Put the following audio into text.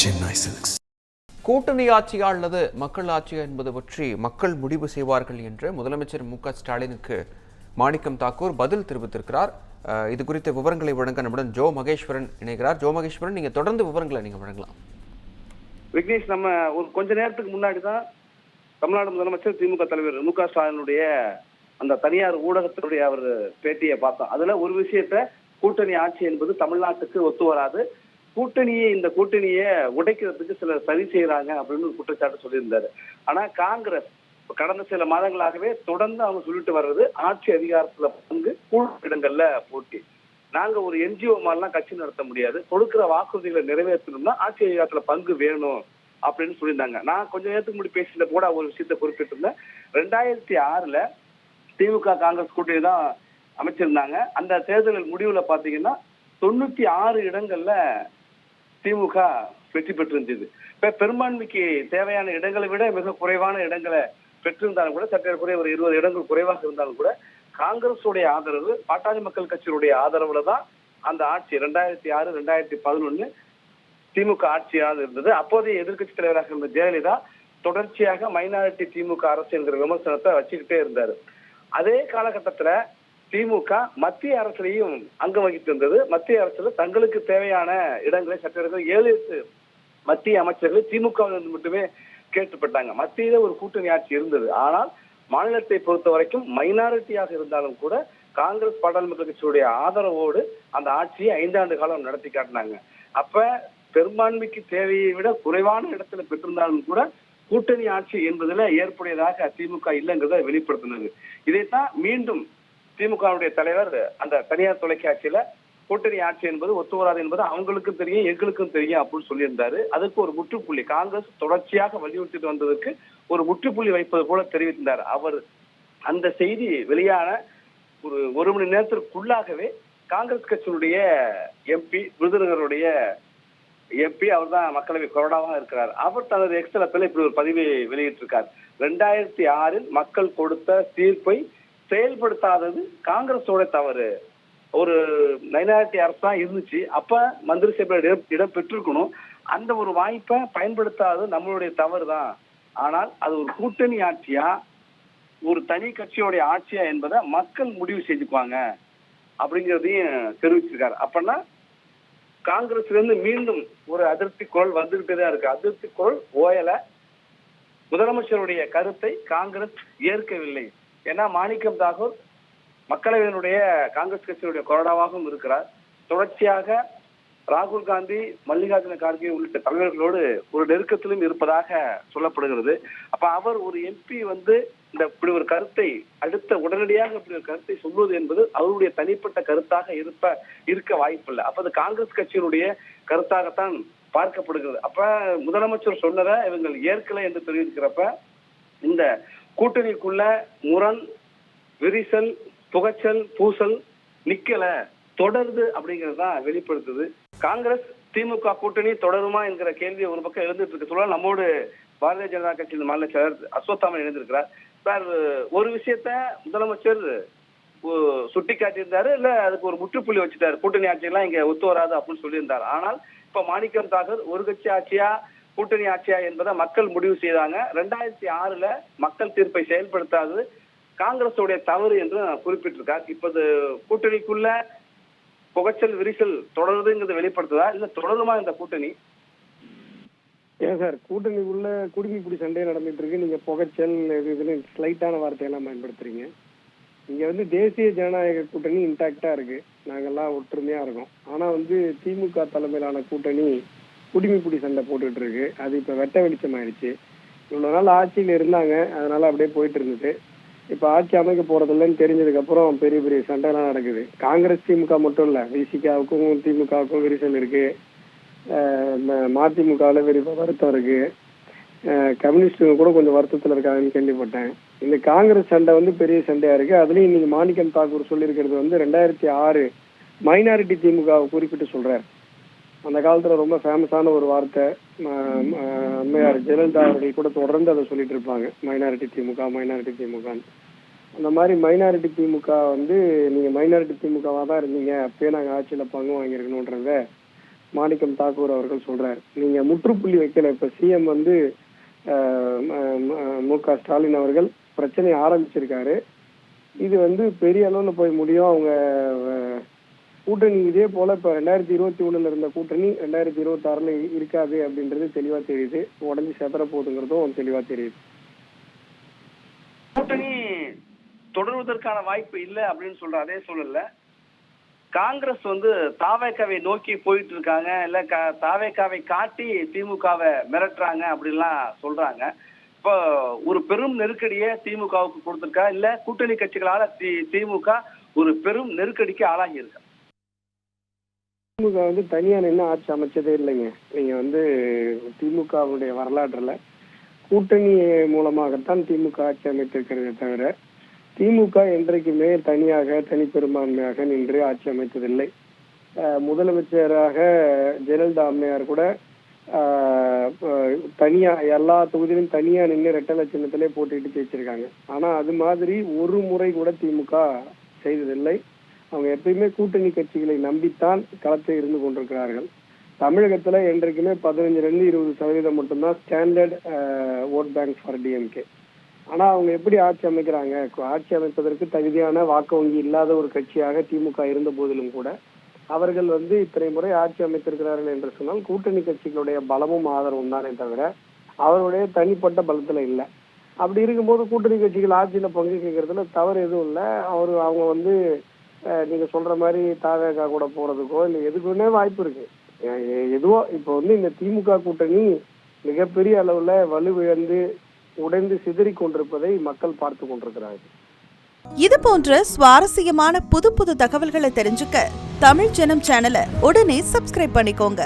Chennai Silks. கூட்டணி ஆட்சியா அல்லது மக்கள் ஆட்சியா என்பது பற்றி மக்கள் முடிவு செய்வார்கள் என்று முதலமைச்சர் மு.க. ஸ்டாலினுக்கு மாணிக்கம் தாக்கூர் பதில் தெரிவித்திருக்கிறார். இது குறித்த விவரங்களை வழங்க நம்முடன் ஜோ மகேஸ்வரன் இணைகிறார். ஜோ மகேஸ்வரன், நீங்க தொடர்ந்து விவரங்களை நீங்க வழங்கலாம். விக்னேஷ், நம்ம ஒரு கொஞ்ச நேரத்துக்கு முன்னாடி தான் தமிழ்நாடு முதலமைச்சர் திமுக தலைவர் மு.க. ஸ்டாலினுடைய அந்த தனியார் ஊடகத்தினுடைய அவர் பேட்டியை பார்த்தோம். அதுல ஒரு விஷயத்த, கூட்டணி ஆட்சி என்பது தமிழ்நாட்டுக்கு ஒத்து வராது, இந்த கூட்டணியை உடைக்கிறதுக்கு சிலர் சரி செய்யறாங்க அப்படின்னு ஒரு குற்றச்சாட்டு சொல்லியிருந்தாரு. ஆனா காங்கிரஸ் கடந்த சில மாதங்களாகவே தொடர்ந்து அவங்க சொல்லிட்டு வர்றது ஆட்சி அதிகாரத்துல பங்கு, கூடுதல் இடங்கள்ல போட்டி. நாங்க ஒரு என்ஜிஓ மாதிரிலாம் கட்சி நடத்த முடியாது, கொடுக்கிற வாக்குறுதிகளை நிறைவேற்றணும்னா ஆட்சி அதிகாரத்துல பங்கு வேணும் அப்படின்னு சொல்லியிருந்தாங்க. நான் கொஞ்ச நேரத்துக்கு முன்னாடி பேசின கூட ஒரு விஷயத்த குறிப்பிட்டிருந்தேன். 2006 திமுக காங்கிரஸ் கூட்டணி தான் அமைச்சிருந்தாங்க. அந்த தேர்தல் முடிவுல பாத்தீங்கன்னா 96 இடங்கள்ல திமுக வெற்றி பெற்றிருந்தது. இப்ப பெரும்பான்மைக்கு தேவையான இடங்களை விட மிக குறைவான இடங்களை பெற்றிருந்தாலும் கூட, சற்றேறக்குறைய ஒரு 20 இடங்கள் குறைவாக இருந்தாலும் கூட, காங்கிரஸுடைய ஆதரவு, பாட்டாளி மக்கள் கட்சியினுடைய ஆதரவுல தான் அந்த ஆட்சி 2006, 2011 திமுக ஆட்சியாக இருந்தது. அப்போதைய எதிர்கட்சி தலைவராக இருந்த ஜெயலலிதா தொடர்ச்சியாக மைனாரிட்டி திமுக அரசு என்கிற விமர்சனத்தை வச்சுக்கிட்டே இருந்தாரு. அதே காலகட்டத்துல திமுக மத்திய அரசுலையும் அங்கம் வகித்து இருந்தது. மத்திய அரசுல தங்களுக்கு தேவையான இடங்களை சட்ட 7-8 மத்திய அமைச்சர்களை திமுக மட்டுமே கேட்டுப்பட்டாங்க. மத்தியில ஒரு கூட்டணி ஆட்சி இருந்தது. ஆனால் மாநிலத்தை பொறுத்த வரைக்கும் மைனாரிட்டியாக இருந்தாலும் கூட காங்கிரஸ் பாட்டாளி மக்கள் கட்சியுடைய ஆதரவோடு அந்த ஆட்சியை 5 ஆண்டு காலம் நடத்தி காட்டினாங்க. அப்ப பெரும்பான்மைக்கு தேவையை விட குறைவான இடத்துல பெற்றிருந்தாலும் கூட கூட்டணி ஆட்சி என்பதுல ஏற்புடையதாக திமுக இல்லைங்கிறத வெளிப்படுத்தினது. இதைத்தான் மீண்டும் திமுகவுடைய தலைவர் அந்த தனியார் தொலைக்காட்சியில கூட்டணி ஆட்சி என்பது ஒத்து வராது என்பது அவங்களுக்கும் தெரியும், எங்களுக்கும் தெரியும் அப்படின்னு சொல்லியிருந்தாரு. அதுக்கு ஒரு முற்றுப்புள்ளி, காங்கிரஸ் தொடர்ச்சியாக வலியுறுத்திட்டு வந்ததற்கு ஒரு முற்றுப்புள்ளி வைப்பது போல தெரிவித்திருந்தார். அவர் அந்த செய்தி வெளியான ஒரு மணி நேரத்திற்குள்ளாகவே காங்கிரஸ் கட்சியினுடைய எம்பி, விருதுநகருடைய எம்பி, அவர் தான் மக்களவை கொறடாவாக இருக்கிறார். அவர் தனது எக்ஸ்தலத்தில் இப்படி ஒரு பதிவை வெளியிட்டிருக்கார். 2006 மக்கள் கொடுத்த தீர்ப்பை செயல்படுத்தாதது காங்கிரஸோட தவறு. ஒரு மைனாரிட்டி அரசா இருந்துச்சு, அப்ப மந்திரி சபையில இடம் பெற்றிருக்கணும். அந்த ஒரு வாய்ப்பை பயன்படுத்தாதது நம்மளுடைய தவறு தான். ஆனால் அது ஒரு கூட்டணி ஆட்சியா, ஒரு தனி கட்சியோடைய ஆட்சியா என்பதை மக்கள் முடிவு செஞ்சுக்குவாங்க அப்படிங்கிறதையும் தெரிவிச்சிருக்காரு. அப்பன்னா காங்கிரஸ்ல இருந்து மீண்டும் ஒரு அதிருப்தி குரல் வந்துகிட்டே தான் இருக்கு. அதிருப்தி குரல் ஓயல. முதலமைச்சருடைய கருத்தை காங்கிரஸ் ஏற்கவில்லை. ஏன்னா மாணிக்கம் தாக்கூர் மக்களவையினுடைய காங்கிரஸ் கட்சியுடைய கொறடாவாகவும் இருக்கிறார். தொடர்ச்சியாக ராகுல் காந்தி, மல்லிகார்ஜுன கார்கே உள்ளிட்ட தலைவர்களோடு ஒரு நெருக்கத்திலும் இருப்பதாக சொல்லப்படுகிறது. அப்ப அவர் ஒரு எம்பி இப்படி ஒரு கருத்தை உடனடியாக இப்படி ஒரு கருத்தை சொல்வது என்பது அவருடைய தனிப்பட்ட கருத்தாக இருக்க வாய்ப்பில்லை. அப்ப அது காங்கிரஸ் கட்சியினுடைய கருத்தாகத்தான் பார்க்கப்படுகிறது. அப்ப முதலமைச்சர் சொன்னதை இவங்க ஏற்கலை என்று தெரிவிக்கிறப்ப இந்த கூட்டணிக்குள்ள முரண், விரிசல், புகைச்சல், பூசல் நிக்கல, தொடருது அப்படிங்கிறது தான் வெளிப்படுத்துது. காங்கிரஸ் திமுக கூட்டணி தொடருமா என்கிற கேள்வி ஒரு பக்கம் எழுந்துட்டு இருக்கு. சொல்ல நம்மோடு பாரதிய ஜனதா கட்சியின் மாநில செயலர் அஸ்வத்தாமன் இணைந்திருக்கிறார். சார், ஒரு விஷயத்த முதலமைச்சர் சுட்டி காட்டியிருந்தாரு, இல்ல அதுக்கு ஒரு முற்றுப்புள்ளி வச்சுட்டாரு, கூட்டணி ஆட்சியெல்லாம் இங்க ஒத்து வராது அப்படின்னு சொல்லியிருந்தாரு. ஆனால் இப்ப மாணிக்கம் தாக்கூர் ஒரு கட்சி ஆட்சியா கூட்டணி ஆட்சியா என்பதை மக்கள் முடிவு செய்தாங்க. 2006 மக்கள் தீர்ப்பை செயல்படுத்தாதது காங்கிரஸுடைய தவறு என்று குறிப்பிட்டிருக்கார். இப்ப கூட்டணிக்குள்ள புகைச்சல், விரிசல் தொடருதுங்கிறது வெளிப்படுத்துதா, இல்ல தொடருமா இந்த கூட்டணி? ஏன் சார், கூட்டணிக்குள்ள குடுமி பிடி சண்டை நடந்துட்டு இருக்கு, நீங்க புகைச்சல் இதுன்னு ஸ்லைட்டான வார்த்தையெல்லாம் பயன்படுத்துறீங்க. இங்க தேசிய ஜனநாயக கூட்டணி இன்டாக்டா இருக்கு, நாங்கெல்லாம் ஒற்றுமையா இருக்கோம். ஆனா திமுக தலைமையிலான கூட்டணி குடிமைப்பிடி சண்டை போட்டுட்டு இருக்கு. அது இப்ப வெட்ட வெளிச்சம் ஆயிடுச்சு. இவ்வளவு நாள் ஆட்சியில இருந்தாங்க, அதனால அப்படியே போயிட்டு இருந்தது. இப்ப ஆட்சி அமைக்க போறது இல்லைன்னு தெரிஞ்சதுக்கு அப்புறம் பெரிய பெரிய சண்டை எல்லாம் நடக்குது. காங்கிரஸ் திமுக மட்டும் இல்ல, விசிகாவுக்கும் திமுகவுக்கும் விரிசல் இருக்கு, மதிமுகவுல வருத்தம் இருக்கு, கம்யூனிஸ்டுங்க கூட கொஞ்சம் வருத்தத்துல இருக்காங்கன்னு கேள்விப்பட்டேன். இந்த காங்கிரஸ் சண்டை பெரிய சண்டையா இருக்கு. அதுலயும் இன்னைக்கு மாணிக்கம் தாக்கூர் சொல்லியிருக்கிறது 2006 மைனாரிட்டி திமுக குறிப்பிட்டு சொல்றாரு. அந்த காலத்துல ரொம்ப ஃபேமஸான ஒரு வார்த்தை, அம்மையார் ஜெயலலிதா அவர்கள் கூட தொடர்ந்து அதை சொல்லிட்டு இருப்பாங்க, மைனாரிட்டி திமுக, மைனாரிட்டி திமுக. அந்த மாதிரி மைனாரிட்டி திமுக நீங்க மைனாரிட்டி திமுகவா தான் இருந்தீங்க, அப்பயே நாங்க ஆட்சியில பங்கு வாங்கியிருக்கணும்ன்றத மாணிக்கம் தாக்கூர் அவர்கள் சொல்றாரு. நீங்க முற்றுப்புள்ளி வைக்கல. இப்ப சிஎம் வந்து மு.க. ஸ்டாலின் அவர்கள் பிரச்சனையை ஆரம்பிச்சிருக்காரு. இது வந்து பெரிய அளவுல போய் முடியும். அவங்க கூட்டணி இதே போல இப்ப 2021 இருந்த கூட்டணி 2026 இருக்காது அப்படின்றது தெளிவா தெரியுது. உடஞ்சி செதற போகுதுங்கிறதும் தெளிவா தெரியுது. கூட்டணி தொடர்வதற்கான வாய்ப்பு இல்லை அப்படின்னு சொல்ற அதே சூழல்ல காங்கிரஸ் வந்து தாவேக்காவை நோக்கி போயிட்டு இருக்காங்க, இல்ல தாவேக்காவை காட்டி திமுகவை மிரட்டுறாங்க அப்படின்லாம் சொல்றாங்க. இப்போ ஒரு பெரும் நெருக்கடியை திமுகவுக்கு கொடுத்திருக்கா, இல்ல கூட்டணி கட்சிகளால திமுக ஒரு பெரும் நெருக்கடிக்கு ஆளாகி இருக்கா? திமுக வந்து தனியா நின்று ஆட்சி அமைச்சதே இல்லைங்க. நீங்க வந்து திமுகவுடைய வரலாற்றுல கூட்டணி மூலமாகத்தான் திமுக ஆட்சி அமைத்திருக்கிறதே தவிர திமுக என்றைக்குமே தனியாக தனிப்பெரும்பான்மையாக நின்று ஆட்சி அமைத்ததில்லை. முதலமைச்சராக ஜெயலலிதா அம்மையார் கூட தனியா எல்லா தொகுதியிலும் தனியா நின்று ரெட்டலை சின்னத்திலே போட்டுக்கிட்டு ஜெயிச்சிருக்காங்க. ஆனா அது மாதிரி ஒரு முறை கூட திமுக செய்ததில்லை. அவங்க எப்பயுமே கூட்டணி கட்சிகளை நம்பித்தான் களத்தில் இருந்து கொண்டிருக்கிறார்கள். தமிழகத்துல என்றைக்குமே 15-20% மட்டும்தான் standard vote bank for DMK. ஆனா அவங்க எப்படி ஆட்சி அமைக்கிறாங்க? ஆட்சி அமைப்பதற்கு தகுதியான வாக்கு வங்கி இல்லாத ஒரு கட்சியாக திமுக இருந்த போதிலும் கூட அவர்கள் வந்து இத்தனை முறை ஆட்சி அமைத்திருக்கிறார்கள் என்று சொன்னால் கூட்டணி கட்சிகளுடைய பலமும் ஆதரவும் தானே தவிர அவருடைய தனிப்பட்ட பலத்துல இல்லை. அப்படி இருக்கும்போது கூட்டணி கட்சிகள் ஆட்சியில பங்கு கேட்கறதுல தவறு எதுவும் இல்லை. அவங்க வந்து நீங்க சொல்ற மாதிரி தாவேகா கூட போறதுக்கோ இல்லை எதுக்குன்னே வாய்ப்பு இருக்கு. எதுவோ இப்போ வந்து இந்த திமுக கூட்டணி மிகப்பெரிய அளவுல வலுவிழந்து உடைந்து சிதறி கொண்டிருப்பதை மக்கள் பார்த்து கொண்டிருக்கிறார்கள். இது போன்ற சுவாரஸ்யமான புது தகவல்களை தெரிஞ்சுக்க தமிழ் ஜனம் சேனலை உடனே சப்ஸ்கிரைப் பண்ணிக்கோங்க.